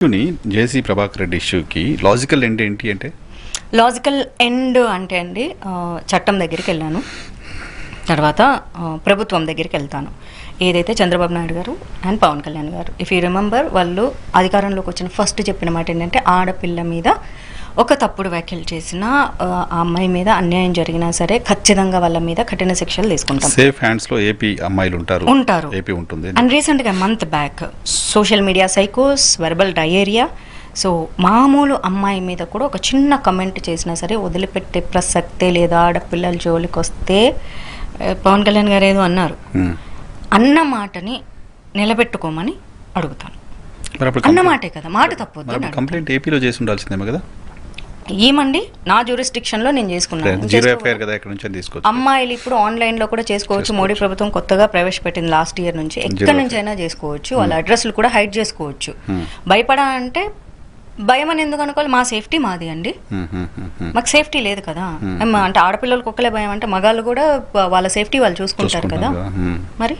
జేసీ Prabhakar Reddy ఇష్యూకి logical end ఏంటి అంటే logical end అంటే అండి చట్టం దగ్గరికి వెళ్ళాను, తర్వాత ప్రభుత్వం దగ్గరికి వెళ్తాను. ఏదైతే చంద్రబాబు నాయుడు గారు అండ్ పవన్ కళ్యాణ్ గారు, ఇఫ్ యూ రిమెంబర్, వాళ్ళు అధికారంలోకి వచ్చిన ఫస్ట్ చెప్పిన మాట ఏంటంటే ఆడపిల్ల మీద ఒక తప్పుడు వ్యాఖ్యలు చేసిన ఆ అమ్మాయి మీద అన్యాయం జరిగినా సరే ఖచ్చితంగా వాళ్ళ మీద కఠిన శిక్షలు తీసుకుంటాం. సేఫ్ హ్యాండ్స్ లో ఏపీ అమ్మాయిలు ఉంటారు, ఏపీ ఉంటుంది. అండ్ రీసెంట్గా మంత్ బ్యాక్ సోషల్ మీడియా సైకోస్, వెర్బల్ డయేరియా, సో మామూలు అమ్మాయి మీద కూడా ఒక చిన్న కమెంట్ చేసినా సరే వదిలిపెట్టే ప్రసక్తే లేదా. ఆడపిల్లల జోలికి వస్తే పవన్ కళ్యాణ్ గారు ఏదో అన్నారు, అన్న మాటని నిలబెట్టుకోమని అడుగుతాను. అన్న మాటే కదా, మాట తప్పొద్దు. కంప్లైంట్ ఏపీలో చేసి ఉండాల్సిందేమో కదా. ఏమండి, నా జ్యూరిస్డిక్షన్ లో నేను చేసుకున్నాను. అమ్మాయిలు ఇప్పుడు ఆన్లైన్ లో కూడా చేసుకోవచ్చు. మోడీ ప్రభుత్వం కొత్తగా ప్రవేశపెట్టింది లాస్ట్ ఇయర్ నుంచి. ఎక్కడి నుంచి అయినా చేసుకోవచ్చు, వాళ్ళ అడ్రస్లు కూడా హైడ్ చేసుకోవచ్చు. భయపడా అంటే భయం అని ఎందుకు అనుకోవాలి? మా సేఫ్టీ మాది అండి, మాకు సేఫ్టీ లేదు కదా. అంటే ఆడపిల్లలకు ఒక్కలే భయం అంటే మగాళ్ళు కూడా వాళ్ళ సేఫ్టీ వాళ్ళు చూసుకుంటారు కదా మరి.